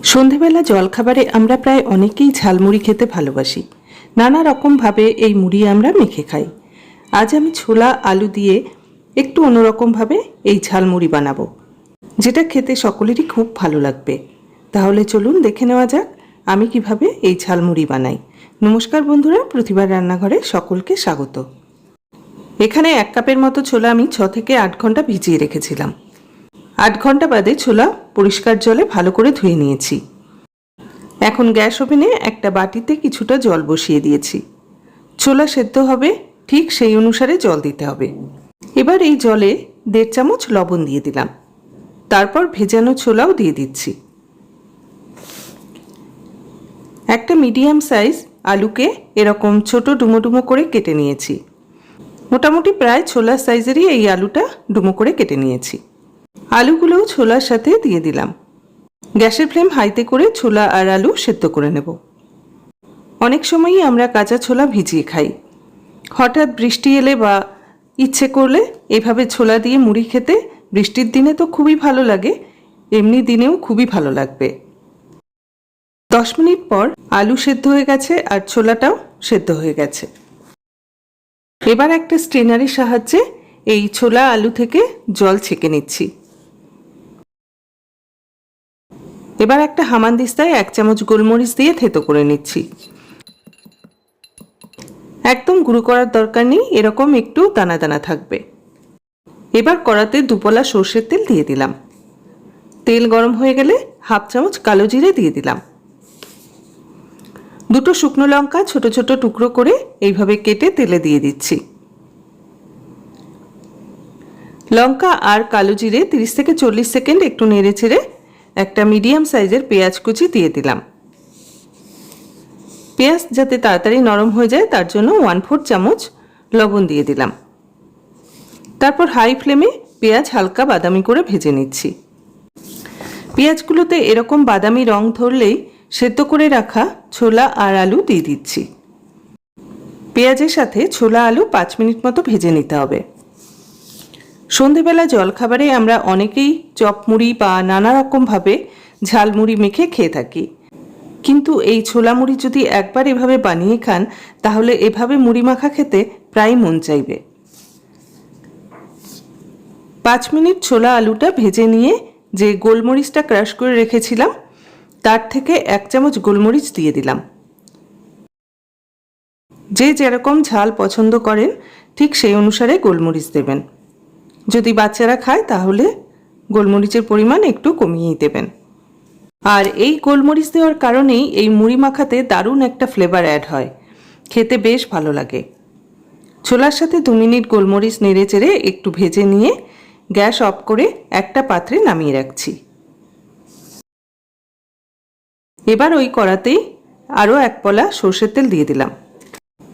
সন্ধেবেলা জলখাবারে আমরা প্রায় অনেকেই ঝালমুড়ি খেতে ভালোবাসি। নানা রকমভাবে এই মুড়ি আমরা মেখে খাই। আজ আমি ছোলা আলু দিয়ে একটু অন্যরকমভাবে এই ঝালমুড়ি বানাবো, যেটা খেতে সকলেরই খুব ভালো লাগবে। তাহলে চলুন দেখে নেওয়া যাক আমি কিভাবে এই ঝালমুড়ি বানাই। নমস্কার বন্ধুরা, প্রতিবার রান্নাঘরে সকলকে স্বাগত। এখানে 1 কাপের মতো ছোলা আমি 6 থেকে 8 ঘন্টা ভিজিয়ে রেখেছিলাম। 8 ঘন্টা বাদে ছোলা পরিষ্কার জলে ভালো করে ধুয়ে নিয়েছি। এখন গ্যাস ওভেনে একটা বাটিতে কিছুটা জল বসিয়ে দিয়েছি। ছোলা সেদ্ধ হবে ঠিক সেই অনুসারে জল দিতে হবে। এবার এই জলে 1.5 চামচ লবণ দিয়ে দিলাম। তারপর ভেজানো ছোলাও দিয়ে দিচ্ছি। একটা মিডিয়াম সাইজ আলুকে এরকম ছোট ডুমো ডুমো করে কেটে নিয়েছি। মোটামুটি প্রায় ছোলার সাইজেরই এই আলুটা ডুমো করে কেটে নিয়েছি। আলুগুলোও ছোলার সাথে দিয়ে দিলাম। গ্যাসের ফ্লেম হাইতে করে ছোলা আর আলু সেদ্ধ করে নেব। অনেক সময়ই আমরা কাঁচা ছোলা ভিজিয়ে খাই। হঠাৎ বৃষ্টি এলে বা ইচ্ছে করলে এভাবে ছোলা দিয়ে মুড়ি খেতে বৃষ্টির দিনে তো খুবই ভালো লাগে, এমনি দিনেও খুবই ভালো লাগবে। 10 মিনিট পর আলু সেদ্ধ হয়ে গেছে আর ছোলাটাও সেদ্ধ হয়ে গেছে। এবার একটা স্ট্রেনারের সাহায্যে এই ছোলা আলু থেকে জল ছেঁকে নিচ্ছি। এবার একটা হামানদিস্তায় 1 চামচ গোলমরিচ দিয়ে থেতো করে নিচ্ছি। একদম গুঁড়ো করার দরকার নেই, এরকম একটু দানা দানা থাকবে। এবার কড়াতে 2 পলা সর্ষের তেল দিয়ে দিলাম। তেল গরম হয়ে গেলে 1/2 চামচ কালো জিরে দিয়ে দিলাম। 2টো শুকনো লঙ্কা ছোট ছোট টুকরো করে এইভাবে কেটে তেলে দিয়ে দিচ্ছি। লঙ্কা আর কালো জিরে 30 থেকে 40 সেকেন্ড একটু নেড়ে চেড়ে একটা মিডিয়াম সাইজের পেঁয়াজ কুচি দিয়ে দিলাম। পেঁয়াজ যাতে তাড়াতাড়ি নরম হয়ে যায় তার জন্য 1/4 চামচ লবণ দিয়ে দিলাম। তারপর হাই ফ্লেমে পেঁয়াজ হালকা বাদামি করে ভেজে নিচ্ছি। পেঁয়াজগুলোতে এরকম বাদামি রং ধরলেই সেদ্ধ করে রাখা ছোলা আর আলু দিয়ে দিচ্ছি। পেঁয়াজের সাথে ছোলা আলু 5 মিনিট মতো ভেজে নিতে হবে। সন্ধেবেলা জলখাবারে আমরা অনেকেই চপ মুড়ি বা নানা রকমভাবে ঝালমুড়ি মেখে খেয়ে থাকি, কিন্তু এই ছোলা মুড়ি যদি একবার এভাবে বানিয়ে খান তাহলে এভাবে মুড়ি মাখা খেতে প্রায় মন চাইবে। 5 মিনিট ছোলা আলুটা ভেজে নিয়ে যে গোলমরিচটা ক্রাশ করে রেখেছিলাম তার থেকে 1 চামচ গোলমরিচ দিয়ে দিলাম। যে যেরকম ঝাল পছন্দ করেন ঠিক সেই অনুসারে গোলমরিচ দেবেন। যদি বাচ্চারা খায় তাহলে গোলমরিচের পরিমাণ একটু কমিয়েই দেবেন। আর এই গোলমরিচ দেওয়ার কারণেই এই মুড়ি মাখাতে দারুণ একটা ফ্লেভার অ্যাড হয়, খেতে বেশ ভালো লাগে। ছোলার সাথে 2 মিনিট গোলমরিচ নেড়ে চেড়ে একটু ভেজে নিয়ে গ্যাস অফ করে একটা পাত্রে নামিয়ে রাখছি। এবার ওই কড়াতেই আরও 1 পলা সর্ষের তেল দিয়ে দিলাম।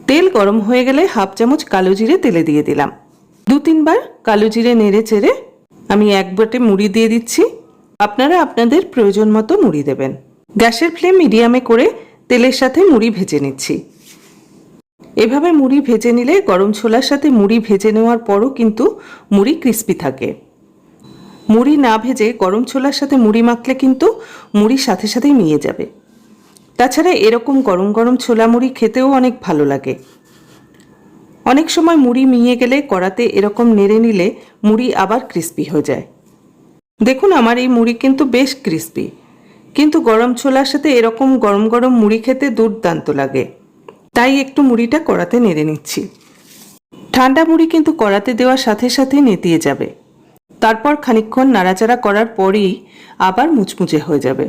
তেল গরম হয়ে গেলে 1/2 চামচ কালো জিরে তেলে দিয়ে দিলাম। 2-3 বার কালো জিরে নেড়ে চেড়ে আমি 1 বাটি মুড়ি দিয়ে দিচ্ছি। আপনারা আপনাদের প্রয়োজন মতো মুড়ি দেবেন। গ্যাসের ফ্লেম মিডিয়ামে করে তেলের সাথে মুড়ি ভেজে নিচ্ছি। এভাবে মুড়ি ভেজে নিলে গরম ছোলার সাথে মুড়ি ভেজে নেওয়ার পরও কিন্তু মুড়ি ক্রিস্পি থাকে। মুড়ি না ভেজে গরম ছোলার সাথে মুড়ি মাখলে কিন্তু মুড়ির সাথে সাথেই মিয়ে যাবে। তাছাড়া এরকম গরম গরম ছোলা মুড়ি খেতেও অনেক ভালো লাগে। অনেক সময় মুড়ি মিয়ে গেলে কড়াতে এরকম নেড়ে নিলে মুড়ি আবার ক্রিস্পি হয়ে যায়। দেখুন আমার এই মুড়ি কিন্তু বেশ ক্রিস্পি, কিন্তু গরম ছোলার সাথে এরকম গরম গরম মুড়ি খেতে দুর্দান্ত লাগে। তাই একটু মুড়িটা কড়াতে নেড়ে নিচ্ছি। ঠান্ডা মুড়ি কিন্তু কড়াতে দেওয়ার সাথে সাথে নেতিয়ে যাবে। তারপর খানিকক্ষণ নাড়াচাড়া করার পরেই আবার মুচমুচে হয়ে যাবে।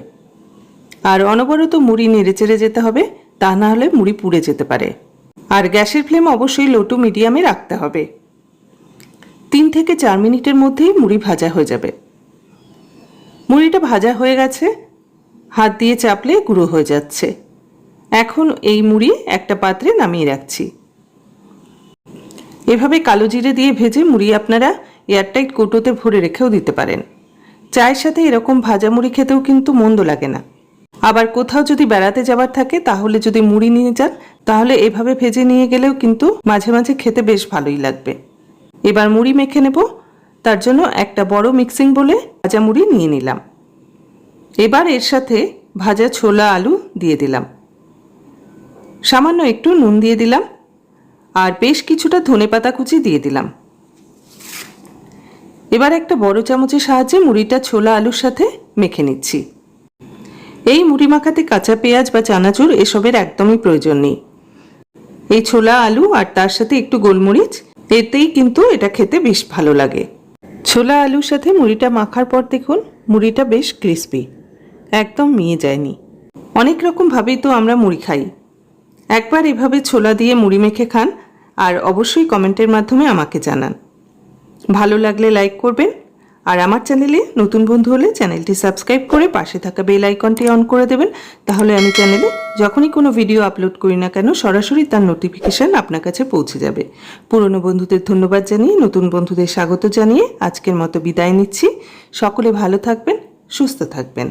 আর অনবরত মুড়ি নেড়ে চেড়ে যেতে হবে, তা না হলে মুড়ি পুড়ে যেতে পারে। আর গ্যাসের ফ্লেম অবশ্যই লো টু মিডিয়ামে রাখতে হবে। 3 থেকে 4 মিনিটের মধ্যেই মুড়ি ভাজা হয়ে যাবে। মুড়িটা ভাজা হয়ে গেছে, হাত দিয়ে চাপলে গুঁড়ো হয়ে যাচ্ছে। এখন এই মুড়ি একটা পাত্রে নামিয়ে রাখছি। এভাবে কালো জিরে দিয়ে ভেজে মুড়ি আপনারা এয়ারটাইট কৌটোতে ভরে রেখেও দিতে পারেন। চায়ের সাথে এরকম ভাজা মুড়ি খেতেও কিন্তু মন্দ লাগে না। আবার কোথাও যদি বেড়াতে যাবার থাকে তাহলে যদি মুড়ি নিয়ে যান তাহলে এভাবে ভেজে নিয়ে গেলেও কিন্তু মাঝে মাঝে খেতে বেশ ভালোই লাগবে। এবার মুড়ি মেখে নেব, তার জন্য একটা বড় মিক্সিং বলে ভাজা মুড়ি নিয়ে নিলাম। এবার এর সাথে ভাজা ছোলা আলু দিয়ে দিলাম, সামান্য একটু নুন দিয়ে দিলাম, আর বেশ কিছুটা ধনেপাতা কুচি দিয়ে দিলাম। এবার একটা বড় চামচের সাহায্যে মুড়িটা ছোলা আলুর সাথে মেখে নিচ্ছি। এই মুড়ি মাখাতে কাঁচা পেঁয়াজ বা চানাচুর এসবের একদমই প্রয়োজন নেই। এই ছোলা আলু আর তার সাথে একটু গোলমরিচ, এতেই কিন্তু এটা খেতে বেশ ভালো লাগে। ছোলা আলুর সাথে মুড়িটা মাখার পর দেখুন মুড়িটা বেশ ক্রিস্পি, একদম মিয়ে যায়নি। অনেক রকমভাবেই তো আমরা মুড়ি খাই, একবার এভাবে ছোলা দিয়ে মুড়ি মেখে খান আর অবশ্যই কমেন্টের মাধ্যমে আমাকে জানান। ভালো লাগলে লাইক করবেন, আর আমার চ্যানেলে নতুন বন্ধু হলে চ্যানেলটি সাবস্ক্রাইব করে পাশে থাকা বেল আইকনটি অন করে দেবেন। তাহলে আমি চ্যানেলে যখনই কোনো ভিডিও আপলোড করি না কেন সরাসরি তার নোটিফিকেশান আপনার কাছে পৌঁছে যাবে। পুরনো বন্ধুদের ধন্যবাদ জানিয়ে নতুন বন্ধুদের স্বাগত জানিয়ে আজকের মতো বিদায় নিচ্ছি। সকলে ভালো থাকবেন, সুস্থ থাকবেন।